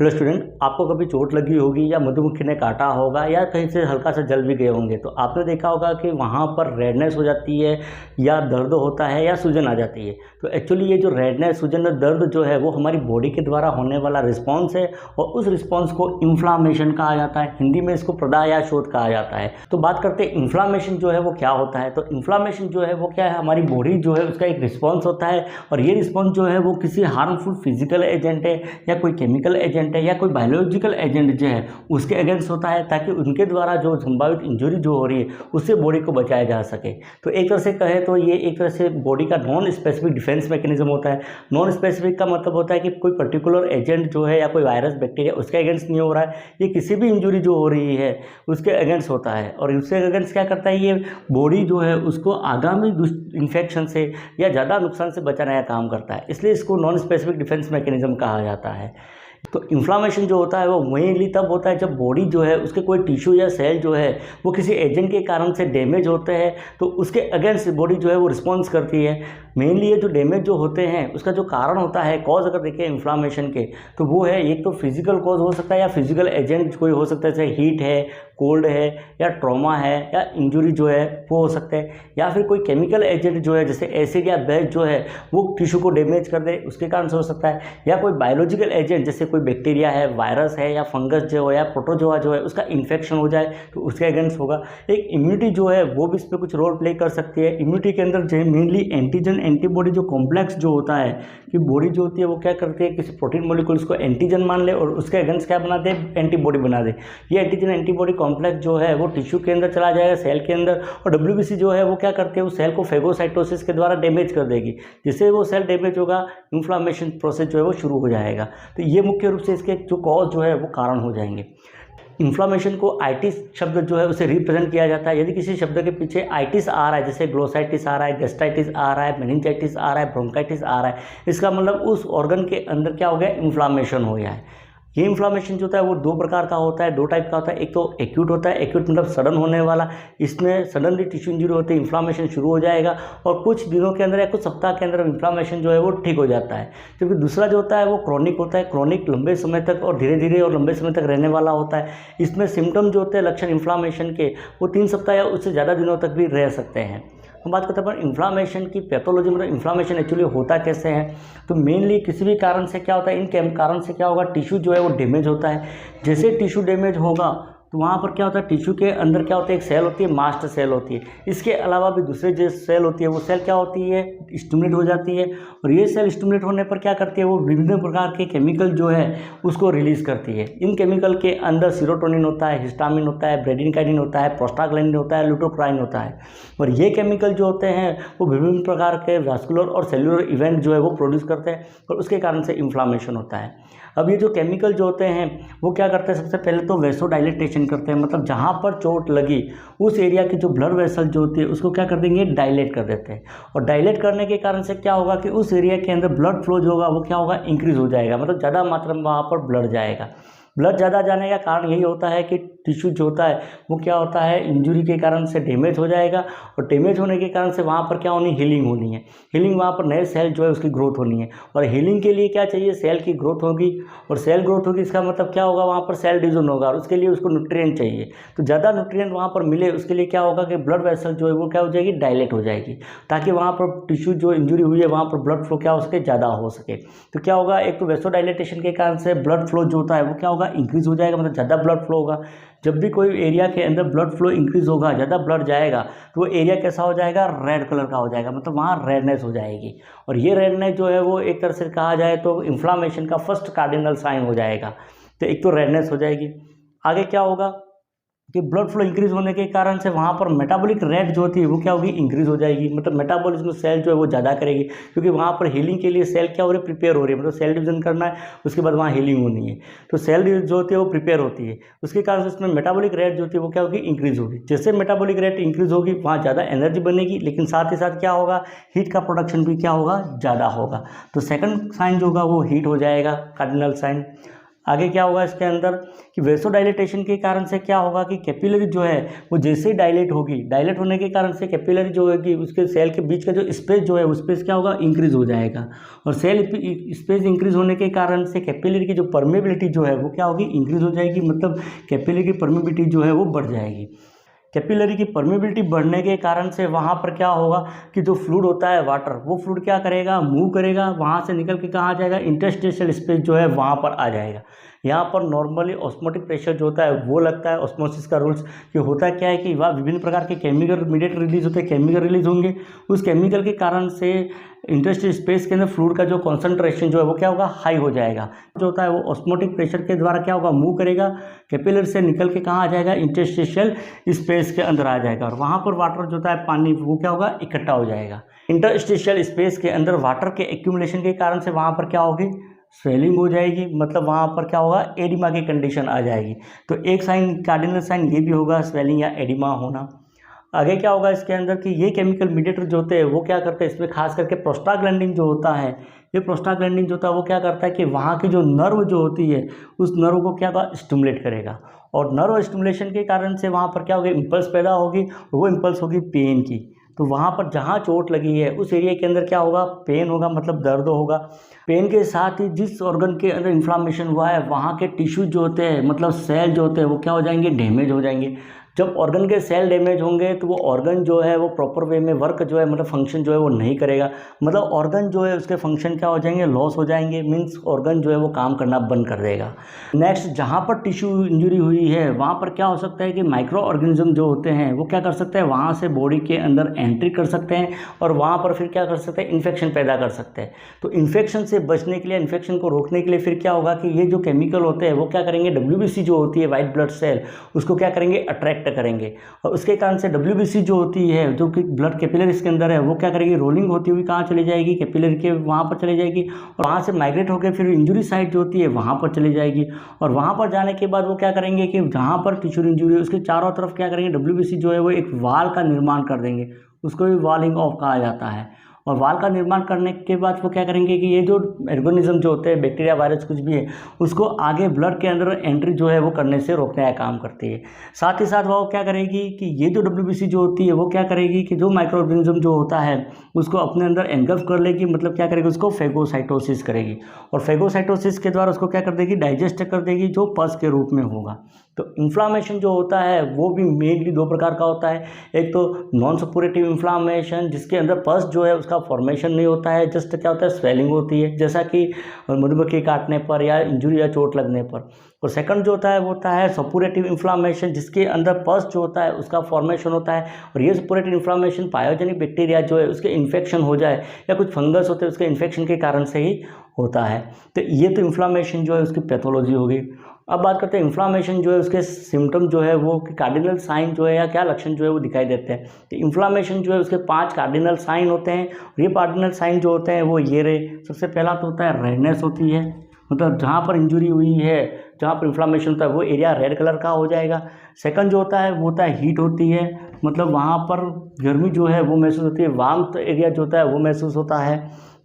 Hello student, आपको कभी चोट लगी होगी या मधुमक्खी ने काटा होगा या कहीं से हल्का सा जल भी गए होंगे तो आपने देखा होगा कि वहाँ पर रेडनेस हो जाती है या दर्द होता है या सूजन आ जाती है। तो एक्चुअली ये जो रेडनेस, सूजन और दर्द जो है वो हमारी बॉडी के द्वारा होने वाला रिस्पॉन्स है और उस रिस्पॉन्स को इन्फ्लामेशन कहा जाता है। हिंदी में इसको प्रदाह या शोथ कहा जाता है। तो बात करते हैं इन्फ्लामेशन जो है वो क्या होता है। तो इन्फ्लामेशन जो है वो क्या है, हमारी बॉडी जो है उसका एक रिस्पॉन्स होता है और ये रिस्पॉन्स जो है वो किसी हार्मफुल फिजिकल एजेंट है या कोई केमिकल एजेंट है या कोई बायोलॉजिकल एजेंट जो है उसके अगेंस्ट होता है, ताकि उनके द्वारा जो संभावित इंजरी जो हो रही है उससे बॉडी को बचाया जा सके। तो एक तरह से कहे तो ये एक तरह से बॉडी का नॉन स्पेसिफिक डिफेंस मैकेनिज्म होता है। नॉन स्पेसिफिक का मतलब होता है कि कोई पर्टिकुलर एजेंट जो है या कोई वायरस बैक्टीरिया उसके अगेंस्ट नहीं हो रहा है, ये किसी भी इंजरी जो हो रही है उसके अगेंस्ट होता है और उसके अगेंस्ट क्या करता है, ये बॉडी जो है उसको आगामी इन्फेक्शन से या ज़्यादा नुकसान से बचाने का काम करता है। इसलिए इसको नॉन स्पेसिफिक डिफेंस मैकेनिज्म कहा जाता है। तो इन्फ्लामेशन जो होता है वो मेनली तब होता है जब बॉडी जो है उसके कोई टिश्यू या सेल जो है वो किसी एजेंट के कारण से डैमेज होते हैं, तो उसके अगेंस्ट बॉडी जो है वो रिस्पॉन्स करती है। मेनली ये जो डैमेज जो होते हैं उसका जो कारण होता है, कॉज अगर देखें इन्फ्लामेशन के, तो वो है एक तो फिजिकल कॉज हो सकता है या फिजिकल एजेंट कोई हो सकता है, जैसे हीट है, कोल्ड है या ट्रॉमा है या इंजरी जो है वो हो सकता है, या फिर कोई केमिकल एजेंट जो है जैसे एसिड या बेस जो है वो टिश्यू को डैमेज कर दे, उसके कारण से हो सकता है, या कोई बायोलॉजिकल एजेंट जैसे कोई बैक्टीरिया है, वायरस है या फंगस जो है या प्रोटोजोआ जो है उसका इन्फेक्शन हो जाए तो उसके अगेंस्ट होगा। एक इम्यूनिटी जो है वो भी इस पर कुछ रोल प्ले कर सकती है। इम्यूनिटी के अंदर जो मेनली एंटीजन एंटीबॉडी जो कॉम्प्लेक्स जो होता है कि बॉडी जो होती है वो क्या करती है, किसी प्रोटीन मॉलिक्यूल्स को एंटीजन मान ले और उसके अगेंस्ट क्या बना दे, एंटीबॉडी बना दे। ये एंटीजन एंटीबॉडी कॉम्प्लेक्स जो है वो टिश्यू के अंदर चला जाएगा, सेल के अंदर, और डब्ल्यूबीसी जो है वो क्या करते हैं, उस सेल को फेगोसाइटोसिस के द्वारा डैमेज कर देगी। जिससे वो सेल डैमेज होगा, इन्फ्लामेशन प्रोसेस जो है वो शुरू हो जाएगा। तो ये मुख्य रूप से इसके जो कॉज जो है वो कारण हो जाएंगे। इन्फ्लामेशन को आइटिस शब्द जो है उसे रिप्रेजेंट किया जाता है। यदि किसी शब्द के पीछे आइटिस आ रहा है, जैसे ग्लोसाइटिस आ रहा है, गैस्ट्राइटिस आ रहा है, मेनिंजाइटिस आ रहा है, ब्रोंकाइटिस आ रहा है, इसका मतलब उस ऑर्गन के अंदर क्या हो गया, इन्फ्लामेशन हो गया है। ये इन्फ्लामेशन जो होता है वो दो प्रकार का होता है, दो टाइप का होता है। एक तो एक्यूट होता है, एक्यूट मतलब सडन होने वाला, इसमें सडनली टिश्यू इंजरी होती है, इन्फ्लामेशन शुरू हो जाएगा और कुछ दिनों के अंदर या कुछ सप्ताह के अंदर इन्फ्लामेशन जो है वो ठीक हो जाता है। जबकि दूसरा जो होता है वो क्रॉनिक होता है, क्रॉनिक लंबे समय तक और धीरे धीरे और लंबे समय तक रहने वाला होता है। इसमें सिम्टम जो होते हैं लक्षण इन्फ्लामेशन के वो 3 सप्ताह या उससे ज़्यादा दिनों तक भी रह सकते हैं। हम बात करते हैं पर इन्फ्लामेशन की पैथोलॉजी, मतलब इन्फ्लामेशन एक्चुअली होता कैसे है। तो मेनली किसी भी कारण से क्या होता है, इन कारण से क्या होगा, टिश्यू जो है वो डैमेज होता है। जैसे टिश्यू डैमेज होगा तो वहाँ पर क्या होता है, टिश्यू के अंदर क्या होता है, एक सेल होती है, मास्ट सेल होती है। इसके अलावा भी दूसरे जो सेल होती है वो सेल क्या होती है, स्टिमुलेट हो जाती है और ये सेल स्टिमुलेट होने पर क्या करती है, वो विभिन्न प्रकार के केमिकल जो है उसको रिलीज़ करती है। इन केमिकल के अंदर सीरोटोनिन होता है, हिस्टामिन होता है, ब्रेडिनकाइनिन होता है, प्रोस्टाग्लैंडिन होता है, ल्यूटोक्राइन होता है। और ये केमिकल जो होते हैं वो विभिन्न प्रकार के वास्कुलर और सेल्युलर इवेंट जो है वो प्रोड्यूस करते हैं और उसके कारण से इन्फ्लामेशन होता है। अब ये जो केमिकल जो होते हैं वो क्या करते हैं, सबसे पहले तो वेसोडाइलेटेशन करते हैं, मतलब जहाँ पर चोट लगी उस एरिया की जो ब्लड वेसल जो होती है उसको क्या कर देंगे, डायलेट कर देते हैं। और डायलेट करने के कारण से क्या होगा कि उस एरिया के अंदर ब्लड फ्लो जो होगा वो क्या होगा, इंक्रीज हो जाएगा, मतलब ज़्यादा मात्रा में वहाँ पर ब्लड जाएगा। ब्लड ज़्यादा जाने का कारण यही होता है कि टिश्यू जो होता है वो क्या होता है, इंजरी के कारण से डैमेज हो जाएगा और डैमेज होने के कारण से वहाँ पर क्या होनी, हीलिंग होनी है। हीलिंग, वहाँ पर नए सेल जो है उसकी ग्रोथ होनी है और हीलिंग के लिए क्या चाहिए, सेल की ग्रोथ होगी और सेल ग्रोथ होगी, इसका मतलब क्या होगा, वहाँ पर सेल डिवीजन होगा और उसके लिए उसको न्यूट्रिएंट चाहिए। तो ज़्यादा न्यूट्रिएंट वहाँ पर मिले उसके लिए क्या होगा कि ब्लड वेसल जो है वो क्या हो जाएगी, डायलेट हो जाएगी, ताकि वहाँ पर टिश्यू जो इंजरी हुई है वहाँ पर ब्लड फ्लो क्या हो सके, ज़्यादा हो सके। तो क्या होगा, एक तो वेसोडाइलेटेशन के कारण से ब्लड फ्लो जो होता है वो क्या होगा, इंक्रीज हो जाएगा, मतलब ज़्यादा ब्लड फ्लो होगा। जब भी कोई एरिया के अंदर ब्लड फ्लो इंक्रीज होगा, ज़्यादा ब्लड जाएगा, तो वो एरिया कैसा हो जाएगा, रेड कलर का हो जाएगा, मतलब वहाँ रेडनेस हो जाएगी। और ये रेडनेस जो है वो एक तरह से कहा जाए तो इन्फ्लामेशन का फर्स्ट कार्डिनल साइन हो जाएगा। तो एक तो रेडनेस हो जाएगी, आगे क्या होगा कि ब्लड फ्लो इंक्रीज होने के कारण से वहाँ पर मेटाबॉलिक रेट जो होती है वो क्या होगी, इंक्रीज हो जाएगी, मतलब मेटाबॉलिज्म सेल जो है वो ज़्यादा करेगी, क्योंकि वहाँ पर हीलिंग के लिए सेल क्या हो रही है, प्रिपेयर हो रही है, मतलब सेल डिवीजन करना है, उसके बाद वहाँ हीलिंग होनी है। तो सेल जो होती है वो प्रिपेयर होती है, उसके कारण से उसमें मेटाबॉलिक रेट जो होती है वो क्या होगी, इंक्रीज होगी। जैसे मेटाबॉलिक रेट इंक्रीज होगी वहाँ ज़्यादा एनर्जी बनेगी, लेकिन साथ ही साथ क्या होगा, हीट का प्रोडक्शन भी क्या होगा, ज़्यादा होगा। तो सेकंड साइन जो होगा वो हीट हो जाएगा, कार्डिनल साइन। आगे क्या होगा इसके अंदर कि वेसोडाइलेटेशन के कारण से क्या होगा कि कैपिलरी जो है वो जैसे ही डायलेट होगी, डायलेट होने के कारण से कैपिलरी जो होगी उसके सेल के बीच का जो स्पेस जो है वो स्पेस क्या होगा, इंक्रीज हो जाएगा। और सेल स्पेस इंक्रीज होने के कारण से कैपिलरी की जो परमेबिलिटी जो है वो क्या होगी, इंक्रीज हो जाएगी। मतलब कैपिलरी की परमेबिलिटी जो है वो बढ़ जाएगी। कैपिलरी की परमेबिलिटी बढ़ने के कारण से वहाँ पर क्या होगा कि जो फ्लूइड होता है वाटर, वो फ्लूइड क्या करेगा, मूव करेगा, वहाँ से निकल के कहाँ जाएगा, इंटरस्टिशियल स्पेस जो है वहाँ पर आ जाएगा। यहाँ पर नॉर्मली ऑस्मोटिक प्रेशर जो होता है वो लगता है। ऑस्मोसिस का रूल्स कि होता क्या है कि वहाँ विभिन्न प्रकार के केमिकल मीडिएट रिलीज होते हैं, केमिकल रिलीज होंगे। उस केमिकल के कारण से इंटरस्टिशियल स्पेस के अंदर फ्लूइड का जो कॉन्सेंट्रेशन जो है वो क्या होगा, हाई हो जाएगा। जो होता है वो ऑस्मोटिक प्रेशर के द्वारा क्या होगा, मूव करेगा, कैपिलरी से निकल के कहाँ आ जाएगा, इंटरस्टिशियल स्पेस के अंदर आ जाएगा। और वहाँ पर वाटर जो होता है पानी वो क्या होगा, इकट्ठा हो जाएगा। इंटरस्टिशियल स्पेस के अंदर वाटर के एक्यूमुलेशन के कारण से वहाँ पर क्या होगी, स्वेलिंग हो जाएगी। मतलब वहाँ पर क्या होगा, एडिमा की कंडीशन आ जाएगी। तो एक साइन, कार्डिनल साइन ये भी होगा, स्वेलिंग या एडिमा होना। आगे क्या होगा इसके अंदर कि ये केमिकल मीडिएटर जो होते हैं वो क्या करते हैं, इसमें खास करके प्रोस्टाग्लैंडिन जो होता है, ये प्रोस्टाग्लैंडिन जो होता है वो क्या करता है कि वहाँ की जो नर्व जो होती है उस नर्व को क्या स्टिमुलेट करेगा। और नर्व स्टिमुलेशन के कारण से वहाँ पर क्या होगी, इम्पल्स पैदा होगी। वो इम्पल्स होगी पेन की। तो वहाँ पर जहाँ चोट लगी है उस एरिया के अंदर क्या होगा, पेन होगा, मतलब दर्द होगा। पेन के साथ ही जिस ऑर्गन के अंदर इन्फ्लामेशन हुआ है वहाँ के टिश्यू जो होते हैं, मतलब सेल जो होते हैं वो क्या हो जाएंगे, डैमेज हो जाएंगे। जब ऑर्गन के सेल डैमेज होंगे तो वो ऑर्गन जो है वो प्रॉपर वे में वर्क जो है, मतलब फंक्शन जो है वो नहीं करेगा। मतलब ऑर्गन जो है उसके फंक्शन क्या हो जाएंगे, लॉस हो जाएंगे। मीन्स ऑर्गन जो है वो काम करना बंद कर देगा। नेक्स्ट, जहाँ पर टिश्यू इंजरी हुई है वहाँ पर क्या हो सकता है कि माइक्रो ऑर्गेनिज्म जो होते हैं वो क्या कर सकते हैं, वहाँ से बॉडी के अंदर एंट्री कर सकते हैं और वहाँ पर फिर क्या कर सकते हैं, इन्फेक्शन पैदा कर सकते हैं। तो इन्फेक्शन से बचने के लिए, इन्फेक्शन को रोकने के लिए फिर क्या होगा कि ये जो केमिकल होते हैं वो क्या करेंगे, WBC जो होती है वाइट ब्लड सेल, उसको क्या करेंगे, अट्रैक्ट करेंगे। और उसके कारण से WBC जो होती है, जो कि ब्लड कैपिलरीज के अंदर है, वो क्या करेगी, रोलिंग होती हुई कहाँ चली जाएगी, कैपिलरी के वहाँ पर चली जाएगी। और वहाँ से माइग्रेट होकर फिर इंजुरी साइट जो होती है वहाँ पर चली जाएगी। और वहाँ पर जाने के बाद वो क्या करेंगे कि जहाँ पर टिश्यू इंजुरी है उसके चारों तरफ क्या करेंगे, WBC जो है वो एक वाल का निर्माण कर देंगे। उसको भी वॉलिंग ऑफ कहा जाता है। और वाल का निर्माण करने के बाद वो क्या करेंगे कि ये जो ऑर्गेनिज्म जो होते हैं, बैक्टीरिया, वायरस, कुछ भी है, उसको आगे ब्लड के अंदर एंट्री जो है वो करने से रोकने का काम करती है। साथ ही साथ वो क्या करेगी कि ये जो WBC जो होती है वो क्या करेगी कि जो माइक्रो ऑर्गेनिज्म जो होता है उसको अपने अंदर एंगल्फ कर लेगी। मतलब क्या करेगी, उसको फेगोसाइटोसिस करेगी। और फेगोसाइटोसिस के द्वारा उसको क्या कर देगी, डाइजेस्ट कर देगी, जो पस के रूप में होगा। तो इन्फ्लामेशन जो होता है वो भी मेनली दो प्रकार का होता है। एक तो नॉन सपोरेटिव इन्फ्लामेशन, जिसके अंदर पस जो है उसका फॉर्मेशन नहीं होता है, जस्ट क्या होता है, स्वेलिंग होती है, जैसा कि मधुमक्खी काटने पर या इंजुरी या चोट लगने पर। और सेकंड जो होता है वो होता है सपोरेटिव इन्फ्लामेशन, जिसके अंदर पस जो होता है उसका फॉर्मेशन होता है। और ये सपोरेटिव इन्फ्लामेशन पायोजेनिक बैक्टीरिया जो है उसके इन्फेक्शन हो जाए या कुछ फंगस होते हैं उसके इन्फेक्शन के कारण से ही होता है। तो ये तो इन्फ्लामेशन जो है उसकी पैथोलॉजी होगी। अब बात करते हैं इन्फ्लामेशन जो है उसके सिम्टम जो है वो कार्डिनल साइन जो है या क्या लक्षण जो है वो दिखाई देते हैं। तो इन्फ्लामेशन जो है उसके 5 कार्डिनल साइन होते हैं। और ये कार्डिनल साइन जो होते हैं वो ये रहे। सबसे पहला तो होता है रेडनेस होती है, मतलब जहाँ पर इंजुरी हुई है, जहाँ पर इन्फ्लामेशन होता है वो एरिया रेड कलर का हो जाएगा। सेकंड जो होता है वो होता है हीट होती है, मतलब वहाँ पर गर्मी जो है वो महसूस होती है, वार्म एरिया जो होता है वो महसूस होता है।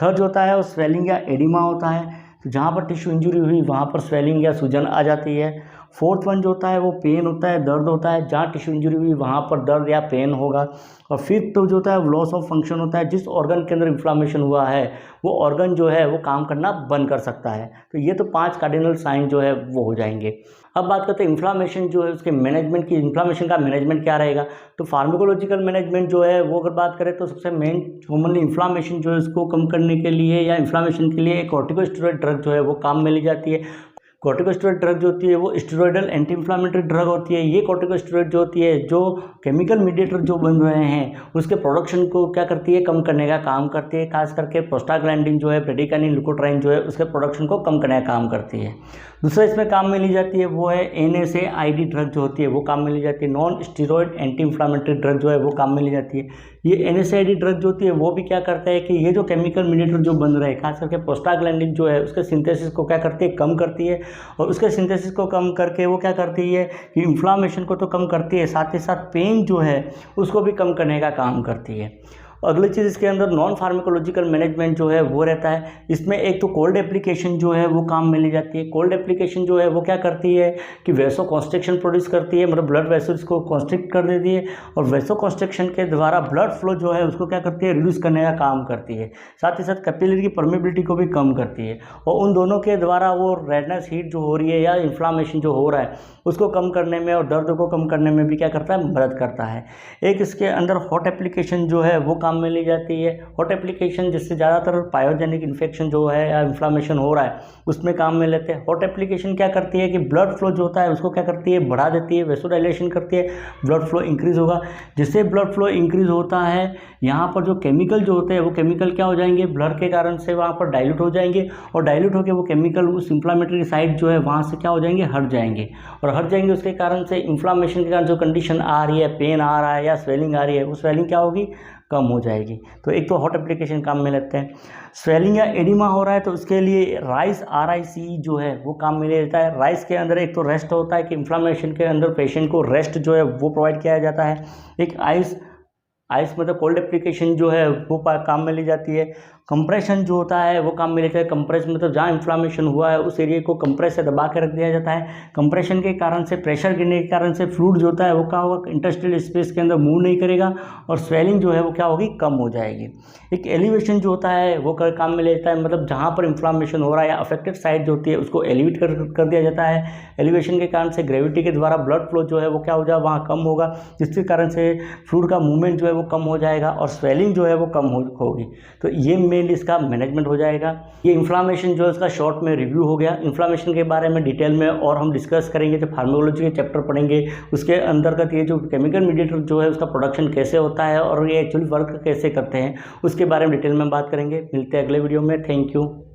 थर्ड जो होता है वो स्वेलिंग या एडिमा होता है, तो जहाँ पर टिश्यू इंजुरी हुई वहाँ पर स्वेलिंग या सूजन आ जाती है। फोर्थ वन जो होता है वो पेन होता है, दर्द होता है, जहाँ टिश्यू इंजुरी हुई वहाँ पर दर्द या पेन होगा। और फिफ्थ तो जो होता है वो लॉस ऑफ फंक्शन होता है, जिस ऑर्गन के अंदर इन्फ्लामेशन हुआ है वो ऑर्गन जो है वो काम करना बंद कर सकता है। तो ये तो 5 कार्डिनल साइन जो है वो हो जाएंगे। अब बात करते हैं इन्फ्लामेशन जो है उसके मैनेजमेंट की। इन्फ्लामेशन का मैनेजमेंट क्या रहेगा, तो फार्माकोलॉजिकल मैनेजमेंट जो है वो अगर बात करें तो सबसे मेन कॉमनली इन्फ्लामेशन जो है उसको कम करने के लिए या इन्फ्लामेशन के लिए कॉर्टिकोस्टेरॉइड ड्रग जो है वो काम में ली जाती है। कॉर्टिकोस्टेरॉइड ड्रग जो होती है वो स्टेरॉइडल एंटी इन्फ्लामेटरी ड्रग होती है। ये कॉर्टिकोस्टेरॉइड जो होती है, जो केमिकल मीडिएटर जो बन रहे हैं उसके प्रोडक्शन को क्या करती है, कम करने का काम करती है। खास करके प्रोस्टाग्लैंडिन जो है, प्रेडिकानिन, लुकोट्राइन जो है उसके प्रोडक्शन को कम करने का काम करती है। दूसरा इसमें काम में ली जाती है वो है NSAID ड्रग जो होती है वो काम में ली जाती है। Non steroid anti inflammatory drug जो है वो काम में ली जाती है। ये NSAID ड्रग जो होती है वो भी क्या करता है कि ये जो केमिकल मीडिएटर जो बन रहे हैं, खास करके प्रोस्टाग्लैंडिन जो है उसके सिंथेसिस को क्या करती है, कम करती है। और उसके सिंथेसिस को कम करके वो क्या करती है कि इन्फ्लामेशन को तो कम करती है, साथ ही साथ पेन जो है उसको भी कम करने का काम करती है। अगली चीज़ इसके अंदर नॉन फार्माकोलॉजिकल मैनेजमेंट जो है वो रहता है। इसमें एक तो कोल्ड एप्लीकेशन जो है वो काम में ली जाती है। कोल्ड एप्लीकेशन जो है वो क्या करती है कि वैसो कॉन्स्ट्रिक्शन प्रोड्यूस करती है, मतलब ब्लड वेसल्स को कॉन्स्ट्रिक्ट कर देती है, और वैसो कॉन्स्ट्रिक्शन के द्वारा ब्लड फ्लो जो है उसको क्या करती है, रिड्यूस करने का काम करती है। साथ ही साथ कैपिलरी की परमेबिलिटी को भी कम करती है, और उन दोनों के द्वारा वो रेडनेस हीट जो हो रही है या इन्फ्लामेशन जो हो रहा है उसको कम करने में और दर्द को कम करने में भी क्या करता है, मदद करता है। एक इसके अंदर हॉट एप्लीकेशन जो है वो काम में ली जाती है। हॉट एप्लीकेशन जिससे ज़्यादातर पायोजेनिक इन्फेक्शन जो है या इन्फ्लामेशन हो रहा है उसमें काम में लेते हैं। हॉट एप्लीकेशन क्या करती है कि ब्लड फ्लो जो होता है उसको क्या करती है, बढ़ा देती है, वेसोडाइलेशन करती है, ब्लड फ्लो इंक्रीज़ होगा। जिससे ब्लड फ्लो इंक्रीज़ होता है, यहाँ पर जो केमिकल जो होते हैं वो केमिकल क्या हो जाएंगे, ब्लड के कारण से वहाँ पर डाइल्यूट हो जाएंगे, और डाइल्यूट होकर वो केमिकल उस इन्फ्लामेटरी साइट जो है वहाँ से क्या हो जाएंगे, हट जाएंगे, और हट जाएंगे उसके कारण से इन्फ्लामेशन के कारण जो कंडीशन आ रही है, पेन आ रहा है या स्वेलिंग आ रही है, वो स्वेलिंग क्या होगी, कम हो जाएगी। तो एक तो हॉट एप्लीकेशन काम में लेते हैं। स्वेलिंग या एडिमा हो रहा है तो उसके लिए राइस RICE जो है वो काम में लेता है। राइस के अंदर एक तो रेस्ट होता है कि इन्फ्लामेशन के अंदर पेशेंट को रेस्ट जो है वो प्रोवाइड किया जाता है। एक आइस मतलब कोल्ड एप्लीकेशन जो है वो काम में ली जाती है। कंप्रेशन जो होता है वो काम में लेता है। कंप्रेस मतलब जहाँ इन्फ्लामेशन हुआ है उस एरिया को कंप्रेस से दबा के रख दिया जाता है। कंप्रेशन के कारण से, प्रेशर गिरने के कारण से फ्लूइड जो होता है वो क्या होगा, इंटरस्टिशियल स्पेस के अंदर मूव नहीं करेगा, और स्वेलिंग जो है वो क्या होगी, कम हो जाएगी। एक एलिवेशन जो होता है वो काम में लेता है, मतलब जहाँ पर इन्फ्लामेशन हो रहा है या अफेक्टेड साइड जो होती है उसको एलिवेट कर दिया जाता है। एलिवेशन के कारण से ग्रेविटी के द्वारा ब्लड फ्लो जो है वो क्या हो जाएगा, वहाँ कम होगा, जिसके कारण से फ्लूइड का मूवमेंट जो है वो कम हो जाएगा और स्वेलिंग जो है वो कम होगी। तो ये मेनली इसका मैनेजमेंट हो जाएगा। ये इन्फ्लामेशन जो है उसका शॉर्ट में रिव्यू हो गया। इन्फ्लामेशन के बारे में डिटेल में और हम डिस्कस करेंगे जब फार्माकोलॉजी के चैप्टर पढ़ेंगे। उसके अंतर्गत ये जो केमिकल मीडिएटर जो है उसका प्रोडक्शन कैसे होता है और ये एक्चुअली वर्क कैसे करते हैं उसके बारे में डिटेल में बात करेंगे। मिलते हैं अगले वीडियो में। Thank you.